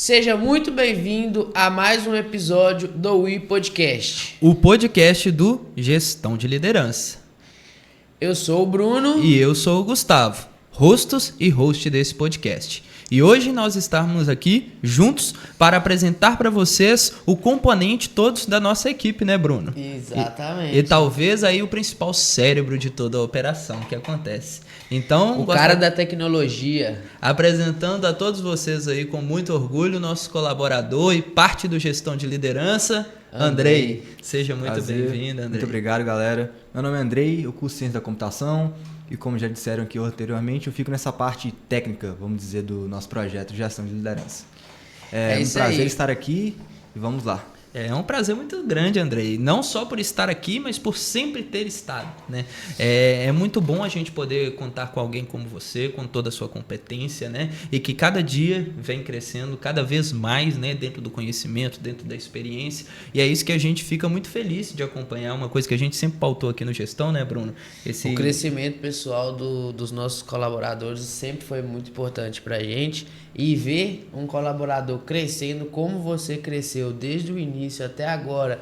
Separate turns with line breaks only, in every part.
Seja muito bem-vindo a mais um episódio do WE Podcast.
O podcast do Gestão de Liderança.
Eu sou o Bruno.
E eu sou o Gustavo, hostos e host desse podcast. E hoje nós estamos aqui juntos para apresentar para vocês o componente todos da nossa equipe, né, Bruno?
Exatamente.
E talvez aí o principal cérebro de toda a operação que acontece. Então,
o cara da tecnologia.
Apresentando a todos vocês aí com muito orgulho, nosso colaborador e parte do Gestão de Liderança, Andrei. Seja muito bem-vindo, Andrei.
Muito obrigado, galera. Meu nome é Andrei, eu curso Ciência da Computação e, como já disseram aqui anteriormente, eu fico nessa parte técnica, vamos dizer, do nosso projeto de Gestão de Liderança. É um prazer estar aqui e vamos lá.
É um prazer muito grande, Andrei. Não só por estar aqui, mas por sempre ter estado, né? É muito bom a gente poder contar com alguém como você, com toda a sua competência, né? E que cada dia vem crescendo cada vez mais, né? Dentro do conhecimento, dentro da experiência. E é isso que a gente fica muito feliz de acompanhar. Uma coisa que a gente sempre pautou aqui no Gestão, né, Bruno?
O crescimento pessoal dos nossos colaboradores sempre foi muito importante pra gente. E ver um colaborador crescendo como você cresceu desde o início até agora,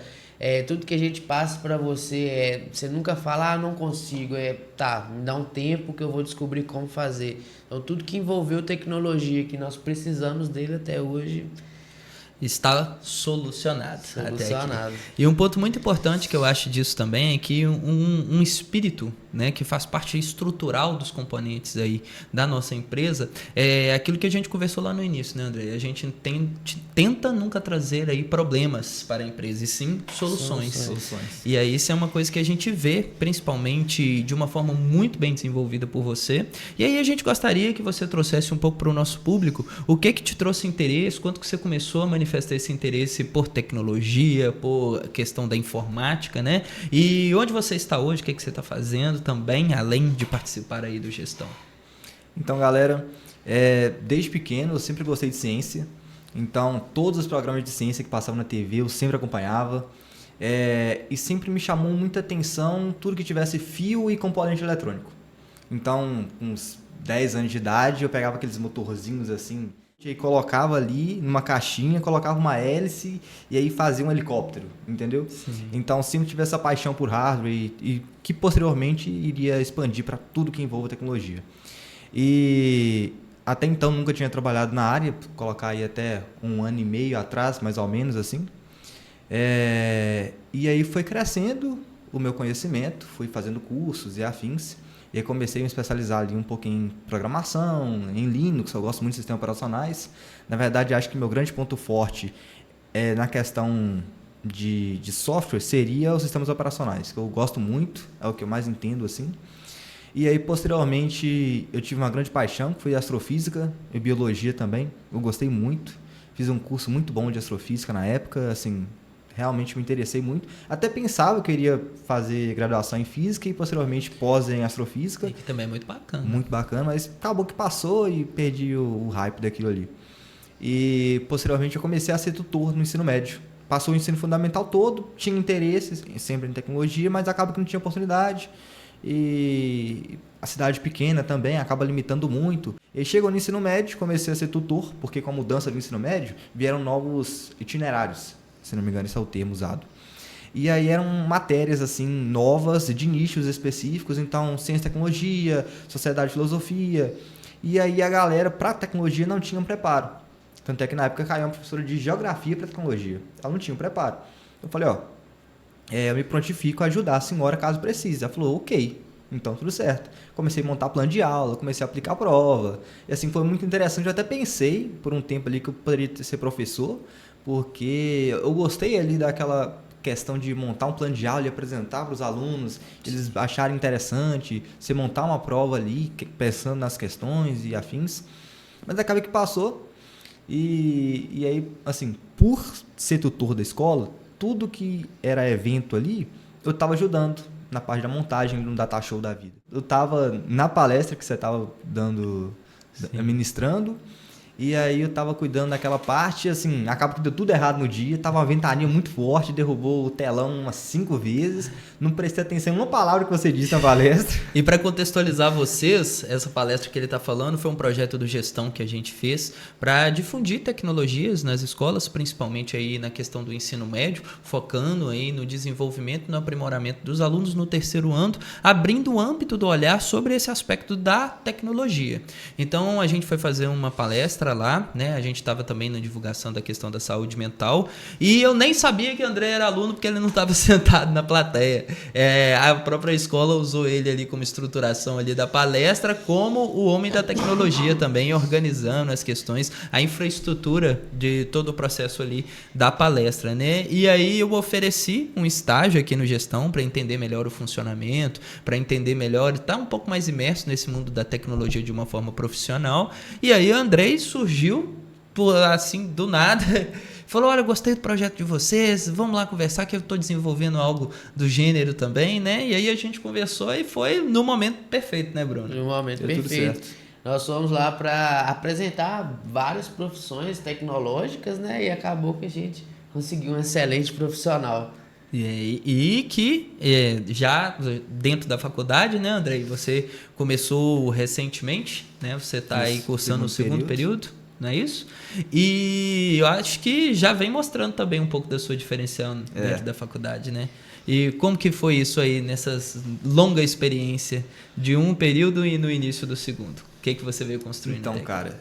tudo que a gente passa para você, você nunca fala, não consigo, tá, me dá um tempo que eu vou descobrir como fazer. Então tudo que envolveu tecnologia, que nós precisamos dele até hoje,
está solucionado.
Solucionado.
E um ponto muito importante que eu acho disso também é que um espírito, né, que faz parte estrutural dos componentes aí da nossa empresa é aquilo que a gente conversou lá no início, né, André? A gente tenta nunca trazer aí problemas para a empresa, e sim soluções. E aí isso é uma coisa que a gente vê, principalmente de uma forma muito bem desenvolvida por você. E aí a gente gostaria que você trouxesse um pouco para o nosso público o que te trouxe interesse, quanto que você começou a manifestar esse interesse por tecnologia, por questão da informática, né? E onde você está hoje, o que você está fazendo também, além de participar aí do Gestão?
Então, galera, desde pequeno eu sempre gostei de ciência. Então, todos os programas de ciência que passavam na TV eu sempre acompanhava. E sempre me chamou muita atenção tudo que tivesse fio e componente eletrônico. Então, com uns 10 anos de idade, eu pegava aqueles motorzinhos assim, e colocava ali numa caixinha, colocava uma hélice e aí fazia um helicóptero, entendeu?
Sim.
Então sempre tive essa paixão por hardware e que posteriormente iria expandir para tudo que envolve tecnologia. E até então nunca tinha trabalhado na área, colocar aí até 1 ano e meio atrás, mais ou menos assim. E aí foi crescendo o meu conhecimento, fui fazendo cursos e afins. E aí comecei a me especializar ali um pouco em programação, em Linux, eu gosto muito de sistemas operacionais. Na verdade, acho que meu grande ponto forte na questão de software seria os sistemas operacionais, que eu gosto muito, é o que eu mais entendo assim. E aí, posteriormente, eu tive uma grande paixão, que foi astrofísica e biologia também. Eu gostei muito, fiz um curso muito bom de astrofísica na época, assim, realmente me interessei muito. Até pensava que eu iria fazer graduação em física e posteriormente pós em astrofísica.
E que também é muito bacana.
Muito bacana, mas acabou que passou e perdi o hype daquilo ali. E posteriormente eu comecei a ser tutor no ensino médio. Passou o ensino fundamental todo, tinha interesse sempre em tecnologia, mas acaba que não tinha oportunidade. E a cidade pequena também acaba limitando muito. E chegou no ensino médio, comecei a ser tutor, porque com a mudança do ensino médio vieram novos itinerários. Se não me engano, esse é o termo usado. E aí eram matérias assim novas, de nichos específicos, então ciência e tecnologia, sociedade e filosofia. E aí a galera para tecnologia não tinha um preparo. Tanto é que na época caiu uma professora de geografia para tecnologia. Ela não tinha um preparo. Eu falei, eu me prontifico a ajudar a senhora caso precise. Ela falou, ok, então tudo certo. Comecei a montar plano de aula, comecei a aplicar a prova. E assim foi muito interessante. Eu até pensei por um tempo ali que eu poderia ser professor, porque eu gostei ali daquela questão de montar um plano de aula e apresentar para os alunos, eles acharem interessante, você montar uma prova ali, pensando nas questões e afins. Mas acaba que passou e aí, assim, por ser tutor da escola, tudo que era evento ali, eu estava ajudando na parte da montagem de um data show da vida. Eu estava na palestra que você estava dando, ministrando, E aí eu tava cuidando daquela parte, assim, acaba que deu tudo errado no dia, tava uma ventania muito forte, derrubou o telão umas 5 vezes, não prestei atenção em uma palavra que você disse na palestra.
E para contextualizar vocês, essa palestra que ele está falando foi um projeto do Gestão que a gente fez para difundir tecnologias nas escolas, principalmente aí na questão do ensino médio, focando aí no desenvolvimento e no aprimoramento dos alunos no terceiro ano, abrindo o âmbito do olhar sobre esse aspecto da tecnologia. Então a gente foi fazer uma palestra lá, né? A gente estava também na divulgação da questão da saúde mental e eu nem sabia que o André era aluno porque ele não estava sentado na plateia. A própria escola usou ele ali como estruturação ali da palestra, como o homem da tecnologia também, organizando as questões, a infraestrutura de todo o processo ali da palestra, né? E aí eu ofereci um estágio aqui no Gestão para entender melhor o funcionamento, para entender melhor e estar um pouco mais imerso nesse mundo da tecnologia de uma forma profissional. E aí o André surgiu assim do nada, falou: olha, gostei do projeto de vocês, vamos lá conversar que eu estou desenvolvendo algo do gênero também, né? E aí a gente conversou e foi no momento perfeito, né, Bruno?
No momento
Deu tudo
perfeito.
certo.
Nós fomos lá para apresentar várias profissões tecnológicas, né? E acabou que a gente conseguiu um excelente profissional.
E que já dentro da faculdade, né, André? Você começou recentemente, né? Você está aí cursando o segundo período, não é isso? E eu acho que já vem mostrando também um pouco da sua diferenciação dentro da faculdade, né? E como que foi isso aí, nessa longa experiência de um período e no início do segundo? O que você veio construindo?
Então, cara,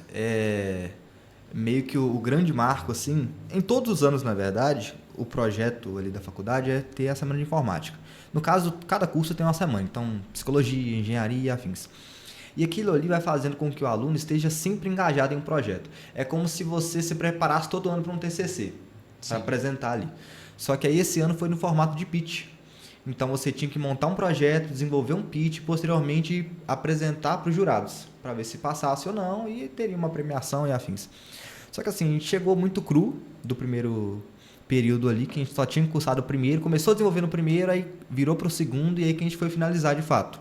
meio que o grande marco, assim, em todos os anos, na verdade, o projeto ali da faculdade é ter a semana de informática. No caso, cada curso tem uma semana, então, psicologia, engenharia e afins. E aquilo ali vai fazendo com que o aluno esteja sempre engajado em um projeto. É como se você se preparasse todo ano para um TCC, para apresentar ali. Só que aí esse ano foi no formato de pitch. Então você tinha que montar um projeto, desenvolver um pitch e posteriormente apresentar para os jurados, para ver se passasse ou não e teria uma premiação e afins. Só que assim, a gente chegou muito cru do primeiro período ali, que a gente só tinha cursado o primeiro, começou a desenvolver no primeiro, aí virou para o segundo e aí que a gente foi finalizar de fato.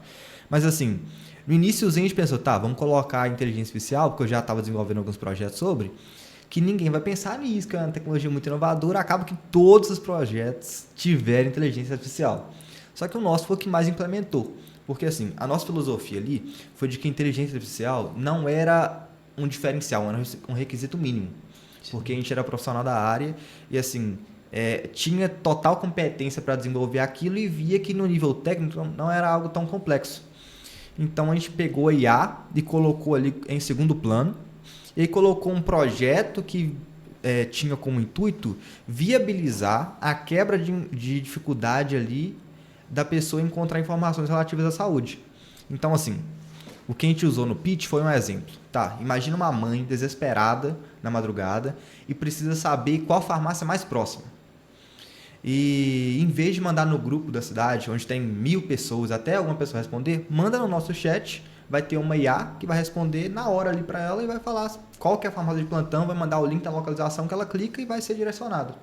Mas assim, no iníciozinho a gente pensou, tá, vamos colocar a inteligência artificial, porque eu já estava desenvolvendo alguns projetos sobre, que ninguém vai pensar nisso, que é uma tecnologia muito inovadora, acaba que todos os projetos tiveram inteligência artificial. Só que o nosso foi o que mais implementou, porque assim, a nossa filosofia ali foi de que a inteligência artificial não era um diferencial, era um requisito mínimo, porque a gente era profissional da área e assim, tinha total competência para desenvolver aquilo e via que no nível técnico não era algo tão complexo. Então a gente pegou a IA e colocou ali em segundo plano, e aí colocou um projeto que tinha como intuito viabilizar a quebra de dificuldade ali da pessoa encontrar informações relativas à saúde. Então, assim, o que a gente usou no pitch foi um exemplo. Tá, imagina uma mãe desesperada na madrugada e precisa saber qual farmácia mais próxima. E em vez de mandar no grupo da cidade, onde tem 1000 pessoas, até alguma pessoa responder, manda no nosso chat, vai ter uma IA que vai responder na hora ali para ela e vai falar qual que é a farmácia de plantão, vai mandar o link da localização que ela clica e vai ser direcionado.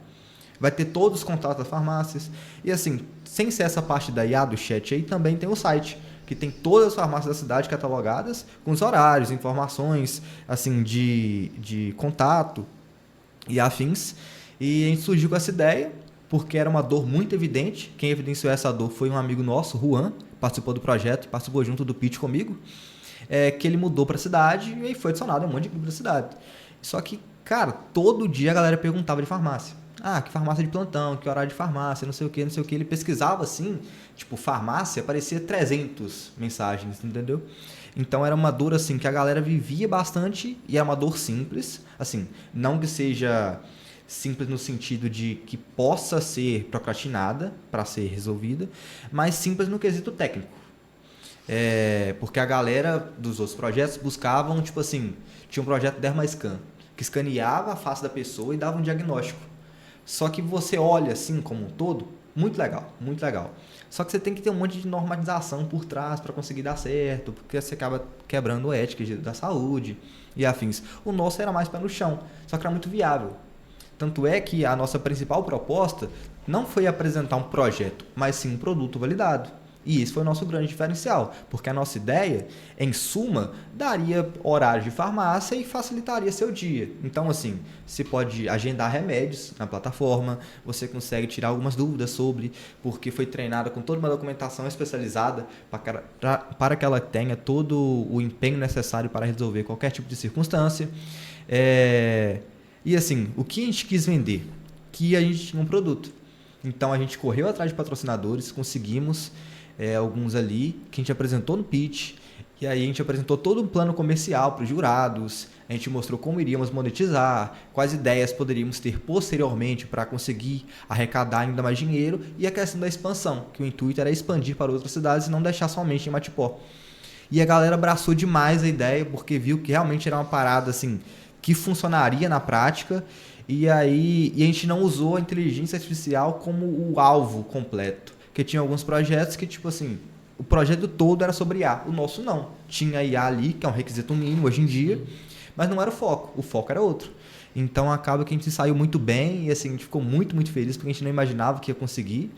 Vai ter todos os contatos das farmácias. E assim, sem ser essa parte da IA do chat aí, também tem o site, que tem todas as farmácias da cidade catalogadas, com os horários, informações assim, de contato e afins. E a gente surgiu com essa ideia, porque era uma dor muito evidente. Quem evidenciou essa dor foi um amigo nosso, Juan, participou do projeto, participou junto do pitch comigo, que ele mudou para a cidade e aí foi adicionado um monte de grupo da cidade. Só que, cara, todo dia a galera perguntava de farmácia. Ah, que farmácia de plantão, que horário de farmácia, não sei o que, não sei o que. Ele pesquisava assim, tipo, farmácia, aparecia 300 mensagens, entendeu? Então era uma dor assim que a galera vivia bastante e é uma dor simples, assim, não que seja simples no sentido de que possa ser procrastinada para ser resolvida, mas simples no quesito técnico. Porque a galera dos outros projetos buscavam, tipo assim, tinha um projeto Dermascan, que escaneava a face da pessoa e dava um diagnóstico. Só que você olha assim como um todo, muito legal, muito legal. Só que você tem que ter um monte de normatização por trás para conseguir dar certo, porque você acaba quebrando a ética da saúde e afins. O nosso era mais pé no chão, só que era muito viável. Tanto é que a nossa principal proposta não foi apresentar um projeto, mas sim um produto validado. E esse foi o nosso grande diferencial, porque a nossa ideia, em suma, daria horário de farmácia e facilitaria seu dia. Então, assim, você pode agendar remédios na plataforma, você consegue tirar algumas dúvidas sobre, porque foi treinada com toda uma documentação especializada para que ela tenha todo o empenho necessário para resolver qualquer tipo de circunstância. E assim, o que a gente quis vender? Que a gente tinha um produto. Então a gente correu atrás de patrocinadores, conseguimos alguns ali, que a gente apresentou no pitch, e aí a gente apresentou todo um plano comercial para os jurados, a gente mostrou como iríamos monetizar, quais ideias poderíamos ter posteriormente para conseguir arrecadar ainda mais dinheiro, e a questão da expansão, que o intuito era expandir para outras cidades e não deixar somente em Matipó. E a galera abraçou demais a ideia, porque viu que realmente era uma parada assim, que funcionaria na prática, e aí a gente não usou a inteligência artificial como o alvo completo. Porque tinha alguns projetos que, tipo assim, o projeto todo era sobre IA. O nosso não. Tinha IA ali, que é um requisito mínimo hoje em dia, mas não era o foco. O foco era outro. Então acaba que a gente saiu muito bem e assim, a gente ficou muito, muito feliz, porque a gente não imaginava que ia conseguir.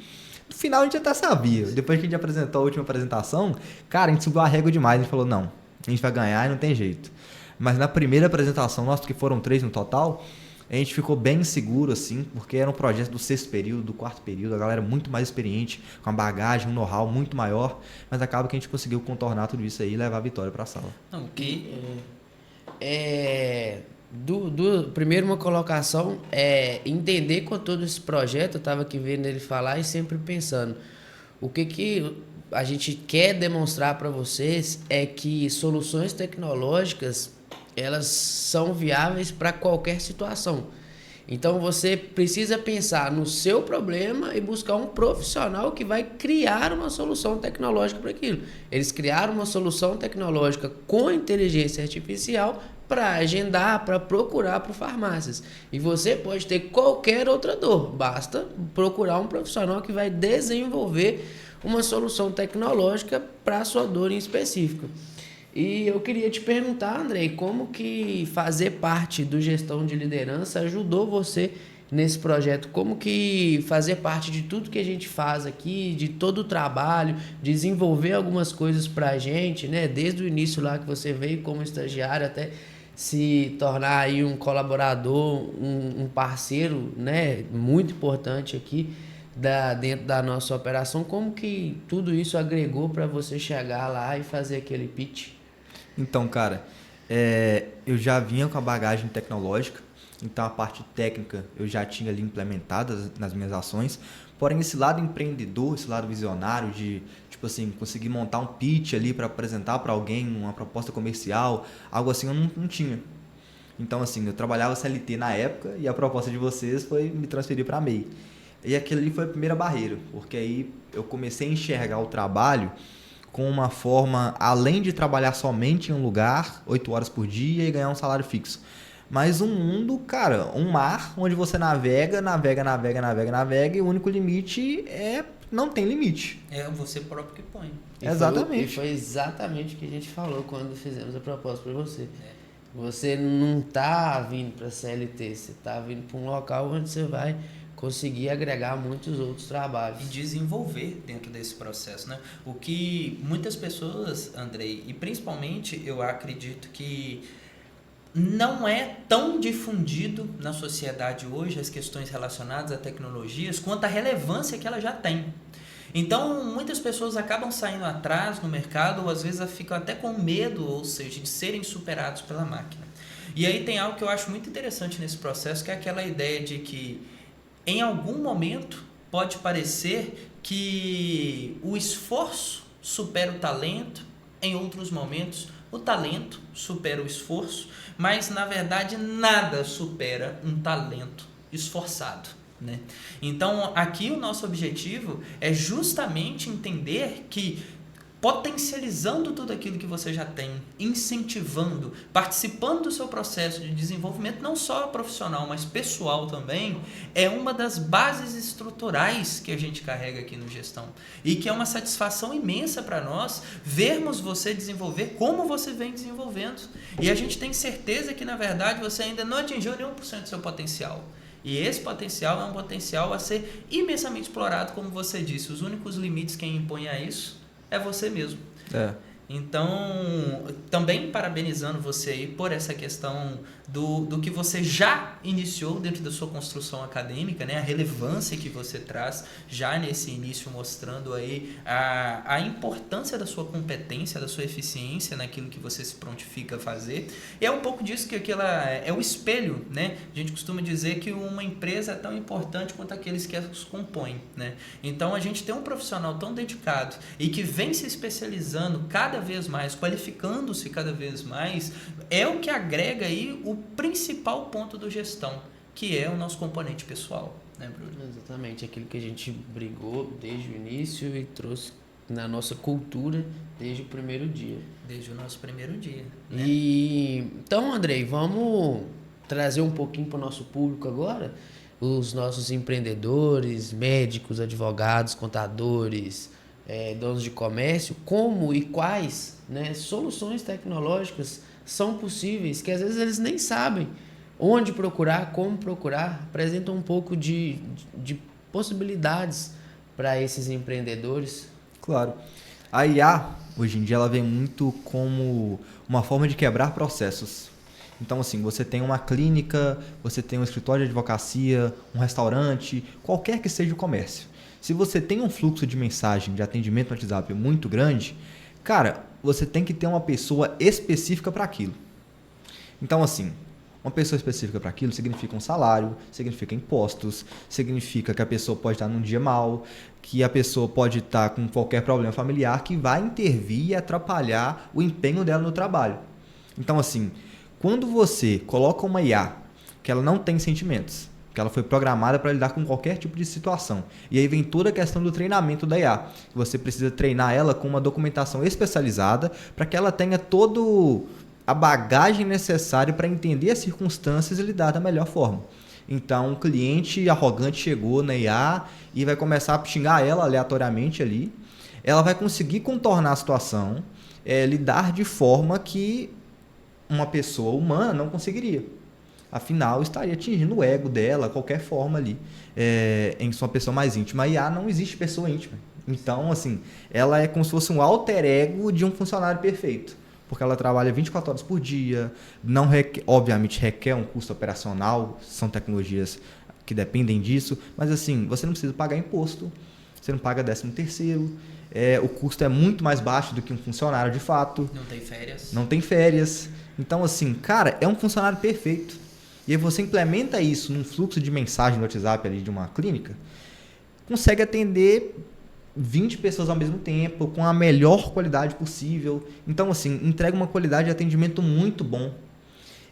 No final a gente até sabia. Depois que a gente apresentou a última apresentação, cara, a gente subiu a régua demais. A gente falou, não, a gente vai ganhar e não tem jeito. Mas na primeira apresentação, nossa, porque foram 3 no total, a gente ficou bem seguro, assim, porque era um projeto do 6º período, do 4º período, a galera muito mais experiente, com uma bagagem, um know-how muito maior, mas acaba que a gente conseguiu contornar tudo isso aí e levar a vitória para a sala.
Não,
Primeiro uma colocação é entender com todo esse projeto, eu estava aqui vendo ele falar e sempre pensando, o que a gente quer demonstrar para vocês é que soluções tecnológicas elas são viáveis para qualquer situação. Então você precisa pensar no seu problema e buscar um profissional que vai criar uma solução tecnológica para aquilo. Eles criaram uma solução tecnológica com inteligência artificial para agendar, para procurar por farmácias. E você pode ter qualquer outra dor, basta procurar um profissional que vai desenvolver uma solução tecnológica para a sua dor em específico. E eu queria te perguntar, Andrei, como que fazer parte do Gestão de Liderança ajudou você nesse projeto? Como que fazer parte de tudo que a gente faz aqui, de todo o trabalho, desenvolver algumas coisas para a gente, né? Desde o início lá que você veio como estagiário até se tornar aí um colaborador, um parceiro, né? Muito importante aqui dentro da nossa operação. Como que tudo isso agregou para você chegar lá e fazer aquele pitch?
Então, cara, eu já vinha com a bagagem tecnológica, então a parte técnica eu já tinha ali implementada nas minhas ações, porém esse lado empreendedor, esse lado visionário de, tipo assim, conseguir montar um pitch ali para apresentar para alguém uma proposta comercial, algo assim eu não tinha. Então, assim, eu trabalhava CLT na época e a proposta de vocês foi me transferir para a MEI. E aquilo ali foi a primeira barreira, porque aí eu comecei a enxergar o trabalho com uma forma, além de trabalhar somente em um lugar, 8 horas por dia e ganhar um salário fixo. Mas um mundo, cara, um mar onde você navega e o único limite não tem limite.
É você próprio que põe.
Exatamente.
Foi exatamente o que a gente falou quando fizemos a proposta para você. Você não tá vindo para CLT, você tá vindo para um local onde você vai conseguir agregar muitos outros trabalhos.
E desenvolver dentro desse processo, né? O que muitas pessoas, Andrei, e principalmente eu acredito que não é tão difundido na sociedade hoje as questões relacionadas a tecnologias quanto a relevância que ela já tem. Então, muitas pessoas acabam saindo atrás no mercado ou às vezes ficam até com medo, ou seja, de serem superados pela máquina. E aí tem algo que eu acho muito interessante nesse processo, que é aquela ideia de que em algum momento pode parecer que o esforço supera o talento, em outros momentos o talento supera o esforço, mas na verdade nada supera um talento esforçado, né? Então aqui o nosso objetivo é justamente entender que potencializando tudo aquilo que você já tem, incentivando, participando do seu processo de desenvolvimento, não só profissional, mas pessoal também, é uma das bases estruturais que a gente carrega aqui no Gestão. E que é uma satisfação imensa para nós vermos você desenvolver como você vem desenvolvendo. E a gente tem certeza que, na verdade, você ainda não atingiu nem 1% do seu potencial. E esse potencial é um potencial a ser imensamente explorado, como você disse. Os únicos limites quem impõe a isso é você mesmo. Então, também parabenizando você aí por essa questão do que você já iniciou dentro da sua construção acadêmica, né? A relevância que você traz já nesse início, mostrando aí a importância da sua competência, da sua eficiência naquilo que você se prontifica a fazer. E é um pouco disso que aquela é o espelho, né? A gente costuma dizer que uma empresa é tão importante quanto aqueles que as compõem, né? Então, a gente tem um profissional tão dedicado e que vem se especializando cada vez mais, qualificando-se cada vez mais, é o que agrega aí o principal ponto do gestão, que é o nosso componente pessoal, né, Bruno?
Exatamente, aquilo que a gente brigou desde o início e trouxe na nossa cultura desde o primeiro dia.
Desde o nosso primeiro dia, né?
Então, Andrei, vamos trazer um pouquinho para o nosso público agora, os nossos empreendedores, médicos, advogados, contadores, donos de comércio, como e quais, né, soluções tecnológicas são possíveis, que às vezes eles nem sabem onde procurar, como procurar, apresentam um pouco de possibilidades para esses empreendedores.
Claro. A IA, hoje em dia, ela vem muito como uma forma de quebrar processos. Então, assim, você tem uma clínica, você tem um escritório de advocacia, um restaurante, qualquer que seja o comércio. Se você tem um fluxo de mensagem, de atendimento no WhatsApp muito grande, cara, você tem que ter uma pessoa específica para aquilo. Então, assim, uma pessoa específica para aquilo significa um salário, significa impostos, significa que a pessoa pode estar num dia mal, que a pessoa pode estar com qualquer problema familiar que vai intervir e atrapalhar o empenho dela no trabalho. Então, assim, quando você coloca uma IA que ela não tem sentimentos, que ela foi programada para lidar com qualquer tipo de situação. E aí vem toda a questão do treinamento da IA. Você precisa treinar ela com uma documentação especializada para que ela tenha toda a bagagem necessária para entender as circunstâncias e lidar da melhor forma. Então, um cliente arrogante chegou na IA e vai começar a xingar ela aleatoriamente ali. Ela vai conseguir contornar a situação, lidar de forma que uma pessoa humana não conseguiria. Afinal, estaria atingindo o ego dela, qualquer forma ali, em sua pessoa mais íntima. A IA não existe pessoa íntima. Então, assim, ela é como se fosse um alter ego de um funcionário perfeito. Porque ela trabalha 24 horas por dia, não obviamente requer um custo operacional, são tecnologias que dependem disso, mas assim, você não precisa pagar imposto, você não paga 13º, o custo é muito mais baixo do que um funcionário de fato.
Não tem férias.
Não tem férias. Então, assim, cara, é um funcionário perfeito. E aí você implementa isso num fluxo de mensagem no WhatsApp ali de uma clínica, consegue atender 20 pessoas ao mesmo tempo, com a melhor qualidade possível. Então, assim, entrega uma qualidade de atendimento muito bom.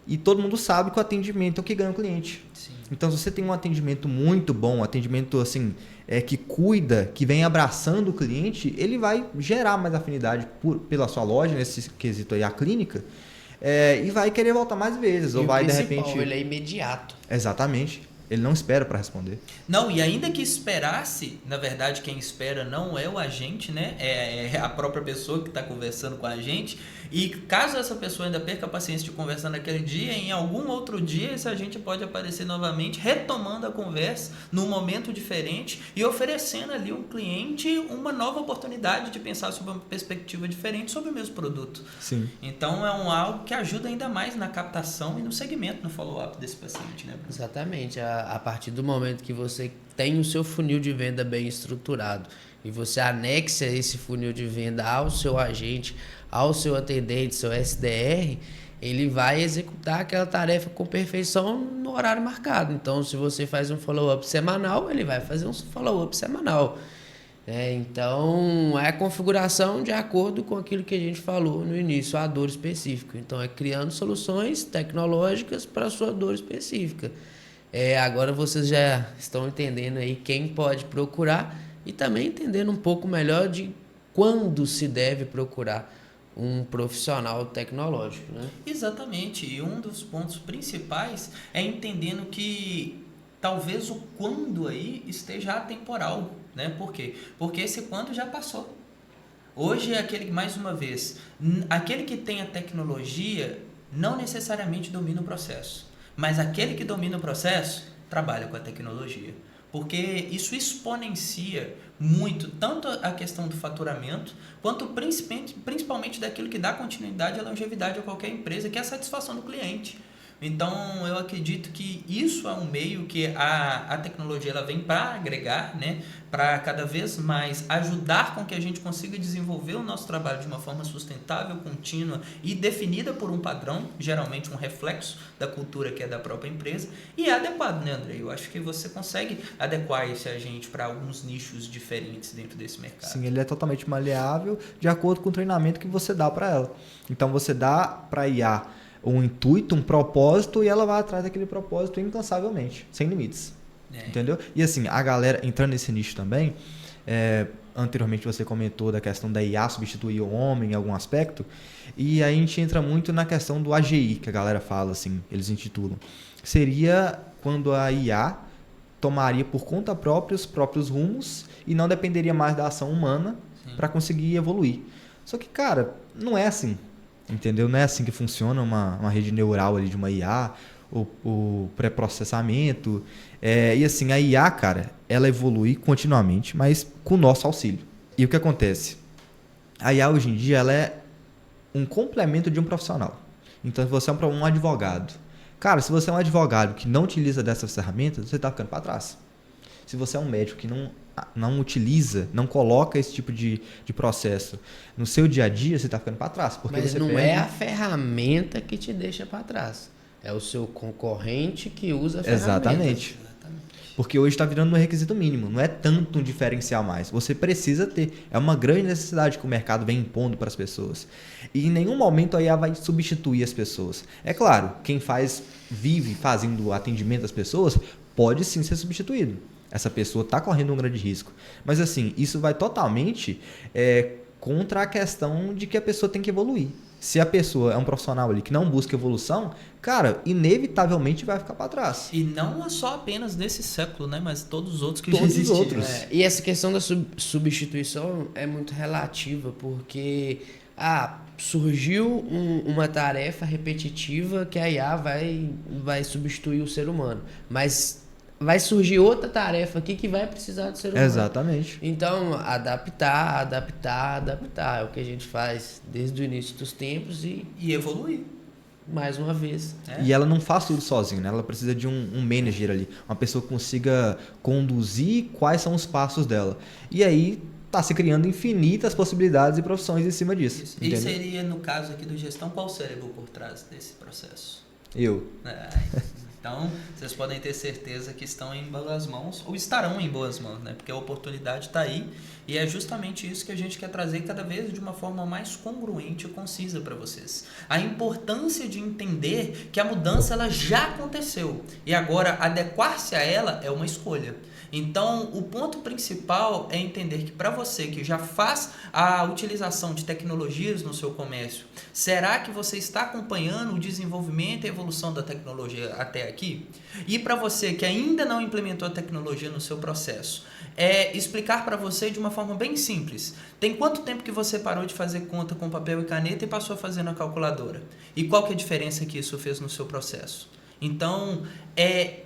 E todo mundo sabe que o atendimento é o que ganha o cliente.
Sim.
Então, se você tem um atendimento muito bom, um atendimento assim, que cuida, que vem abraçando o cliente, ele vai gerar mais afinidade pela sua loja, nesse quesito aí, a clínica, e vai querer voltar mais vezes.
E
ou vai, de
principal,
repente...
ele é imediato.
Exatamente. Ele não espera para responder.
Não, e ainda que esperasse, na verdade quem espera não é o agente, né? É a própria pessoa que está conversando com a gente. E caso essa pessoa ainda perca a paciência de conversar naquele dia, em algum outro dia esse agente pode aparecer novamente, retomando a conversa num momento diferente e oferecendo ali ao cliente uma nova oportunidade de pensar sobre uma perspectiva diferente sobre o mesmo produto.
Sim.
Então é algo que ajuda ainda mais na captação e no segmento, no follow-up desse paciente, né, Bruno?
Exatamente. A partir do momento que você tem o seu funil de venda bem estruturado e você anexa esse funil de venda ao seu agente, ao seu atendente, seu SDR, ele vai executar aquela tarefa com perfeição no horário marcado. Então, se você faz um follow-up semanal, ele vai fazer um follow-up semanal. Então, é a configuração de acordo com aquilo que a gente falou no início, a dor específica. Então, é criando soluções tecnológicas para a sua dor específica. Agora vocês já estão entendendo aí quem pode procurar e também entendendo um pouco melhor de quando se deve procurar um profissional tecnológico, né?
Exatamente. E um dos pontos principais é entendendo que talvez o quando aí esteja atemporal, né? Por quê? Porque esse quando já passou. Hoje é aquele, mais uma vez, aquele que tem a tecnologia não necessariamente domina o processo. Mas aquele que domina o processo trabalha com a tecnologia. Porque isso exponencia muito, tanto a questão do faturamento, quanto principalmente daquilo que dá continuidade e longevidade a qualquer empresa, que é a satisfação do cliente. Então, eu acredito que isso é um meio que a tecnologia ela vem para agregar, né? Para cada vez mais ajudar com que a gente consiga desenvolver o nosso trabalho de uma forma sustentável, contínua e definida por um padrão, geralmente um reflexo da cultura que é da própria empresa, e é adequado, né, André? Eu acho que você consegue adequar esse agente para alguns nichos diferentes dentro desse mercado.
Sim, ele é totalmente maleável de acordo com o treinamento que você dá para ela. Então, você dá para a IA um intuito, um propósito, e ela vai atrás daquele propósito incansavelmente, sem limites. Entendeu? E assim, a galera, entrando nesse nicho também, anteriormente você comentou da questão da IA substituir o homem em algum aspecto, e aí a gente entra muito na questão do AGI, que a galera fala assim, eles intitulam. Seria quando a IA tomaria por conta própria os próprios rumos e não dependeria mais da ação humana para conseguir evoluir. Só que, cara, não é assim. Entendeu? Não é assim que funciona uma rede neural ali de uma IA, o pré-processamento. E assim, a IA, cara, ela evolui continuamente, mas com o nosso auxílio. E o que acontece? A IA hoje em dia ela é um complemento de um profissional. Então, se você é um advogado, cara, se você é um advogado que não utiliza dessas ferramentas, você está ficando para trás. Se você é um médico que não utiliza, não coloca esse tipo de processo no seu dia a dia, você está ficando para trás. Porque
Mas
você
não
perde...
é a ferramenta que te deixa para trás. É o seu concorrente que usa a ferramenta.
Exatamente. Porque hoje está virando um requisito mínimo. Não é tanto um diferencial mais. Você precisa ter. É uma grande necessidade que o mercado vem impondo para as pessoas. E em nenhum momento a IA vai substituir as pessoas. É claro, quem vive fazendo o atendimento às pessoas pode sim ser substituído. Essa pessoa está correndo um grande risco. Mas assim, isso vai totalmente contra a questão de que a pessoa tem que evoluir. Se a pessoa é um profissional ali que não busca evolução, cara, inevitavelmente vai ficar para trás.
E não só apenas nesse século, né? Mas todos os outros que
Todos
já existiram.
os outros.
E essa questão da substituição é muito relativa, porque surgiu uma tarefa repetitiva que a IA vai substituir o ser humano. Mas vai surgir outra tarefa aqui que vai precisar do ser humano.
Exatamente.
Então, adaptar. É o que a gente faz desde o início dos tempos e
evoluir.
Mais uma vez.
E ela não faz tudo sozinha, né? Ela precisa de um manager ali. Uma pessoa que consiga conduzir quais são os passos dela. E aí está se criando infinitas possibilidades e profissões em cima disso.
E seria, no caso aqui do gestão, qual o cérebro por trás desse processo?
Eu.
Então, vocês podem ter certeza que estão em boas mãos, ou estarão em boas mãos, né? Porque a oportunidade está aí e é justamente isso que a gente quer trazer cada vez de uma forma mais congruente e concisa para vocês. A importância de entender que a mudança ela já aconteceu e agora adequar-se a ela é uma escolha. Então, o ponto principal é entender que para você que já faz a utilização de tecnologias no seu comércio, será que você está acompanhando o desenvolvimento e a evolução da tecnologia até aqui? E para você que ainda não implementou a tecnologia no seu processo, explicar para você de uma forma bem simples. Tem quanto tempo que você parou de fazer conta com papel e caneta e passou a fazer na calculadora? E qual que é a diferença que isso fez no seu processo? Então,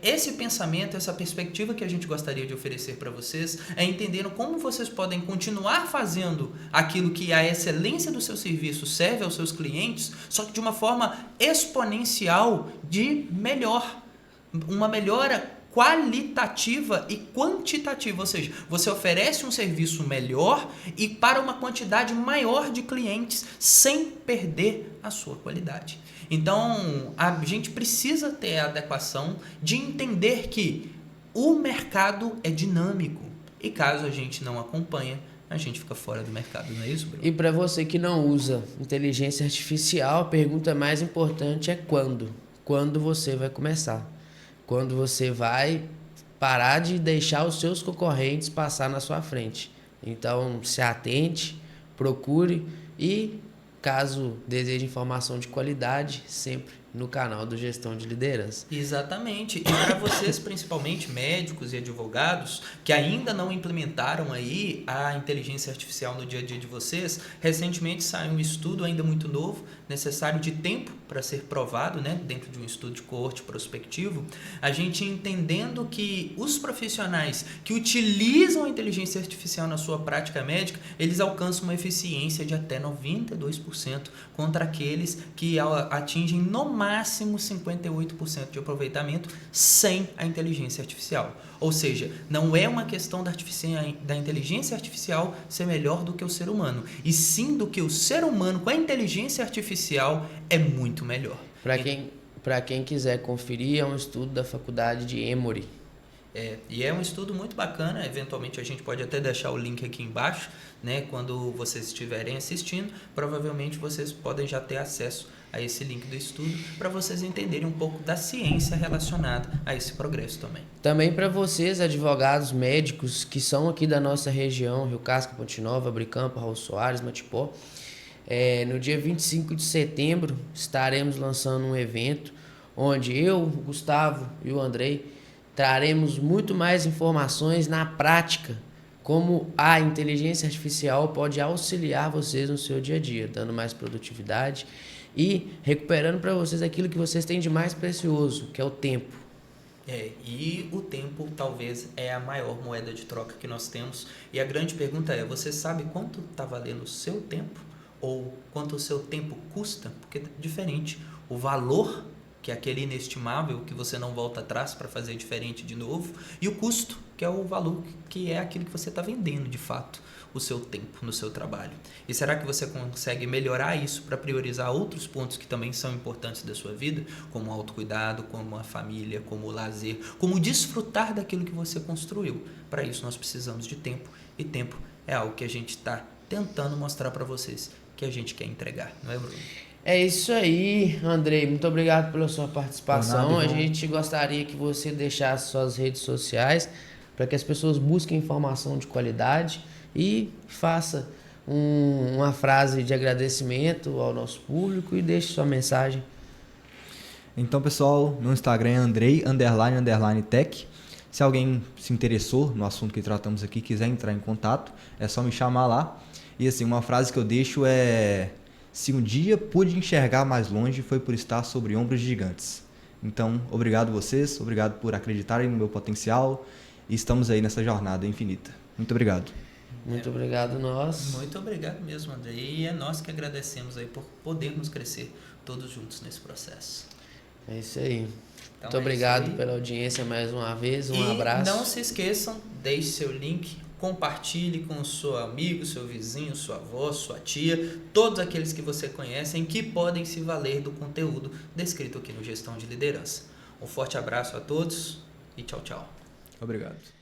esse pensamento, essa perspectiva que a gente gostaria de oferecer para vocês é entendendo como vocês podem continuar fazendo aquilo que a excelência do seu serviço serve aos seus clientes, só que de uma forma exponencial de melhor, uma melhora qualitativa e quantitativa, ou seja, você oferece um serviço melhor e para uma quantidade maior de clientes sem perder a sua qualidade. Então, a gente precisa ter a adequação de entender que o mercado é dinâmico e caso a gente não acompanha, a gente fica fora do mercado, não é isso, Bruno?
E para você que não usa inteligência artificial, a pergunta mais importante é quando? Quando você vai começar? Quando você vai parar de deixar os seus concorrentes passar na sua frente. Então, se atente, procure e, caso deseje informação de qualidade, sempre no canal do Gestão de Liderança.
Exatamente. E para vocês, principalmente médicos e advogados, que ainda não implementaram aí a inteligência artificial no dia a dia de vocês, recentemente saiu um estudo ainda muito novo, necessário de tempo para ser provado, né, dentro de um estudo de coorte prospectivo, a gente entendendo que os profissionais que utilizam a inteligência artificial na sua prática médica, eles alcançam uma eficiência de até 92% contra aqueles que atingem no máximo 58% de aproveitamento sem a inteligência artificial. Ou seja, não é uma questão da inteligência artificial ser melhor do que o ser humano, e sim do que o ser humano com a inteligência artificial é muito melhor.
Para quem quiser conferir, é um estudo da faculdade de Emory.
E é um estudo muito bacana, eventualmente a gente pode até deixar o link aqui embaixo, né? Quando vocês estiverem assistindo, provavelmente vocês podem já ter acesso a esse link do estudo para vocês entenderem um pouco da ciência relacionada a esse progresso também.
Também para vocês, advogados médicos que são aqui da nossa região, Rio Casca, Ponte Nova, Bricampo, Raul Soares, Matipó, no dia 25 de setembro estaremos lançando um evento onde eu, o Gustavo e o Andrei traremos muito mais informações na prática, como a inteligência artificial pode auxiliar vocês no seu dia a dia, dando mais produtividade e recuperando para vocês aquilo que vocês têm de mais precioso, que é o tempo.
E o tempo talvez é a maior moeda de troca que nós temos. E a grande pergunta é, você sabe quanto está valendo o seu tempo? Ou quanto o seu tempo custa? Porque é diferente. O valor, que é aquele inestimável que você não volta atrás para fazer diferente de novo, e o custo, que é o valor, que é aquilo que você está vendendo de fato, o seu tempo no seu trabalho. E será que você consegue melhorar isso para priorizar outros pontos que também são importantes da sua vida, como o autocuidado, como a família, como o lazer, como desfrutar daquilo que você construiu? Para isso nós precisamos de tempo, e tempo é algo que a gente está tentando mostrar para vocês que a gente quer entregar, não é, Bruno?
É isso aí, Andrei. Muito obrigado pela sua participação.
Nada,
a gente gostaria que você deixasse suas redes sociais para que as pessoas busquem informação de qualidade e faça uma frase de agradecimento ao nosso público e deixe sua mensagem.
Então, pessoal, no Instagram é Andrei__Tech. Se alguém se interessou no assunto que tratamos aqui, quiser entrar em contato, é só me chamar lá. E assim, uma frase que eu deixo é: se um dia pude enxergar mais longe, foi por estar sobre ombros gigantes. Então, obrigado vocês, obrigado por acreditarem no meu potencial, e estamos aí nessa jornada infinita. Muito obrigado.
Muito obrigado, nós.
Muito obrigado mesmo, André. E é nós que agradecemos aí por podermos crescer todos juntos nesse processo.
É isso aí.
Então,
Muito obrigado pela audiência mais uma vez. Um abraço.
Não se esqueçam, deixe seu link, compartilhe com o seu amigo, seu vizinho, sua avó, sua tia, todos aqueles que você conhece que podem se valer do conteúdo descrito aqui no Gestão de Liderança. Um forte abraço a todos e tchau, tchau.
Obrigado.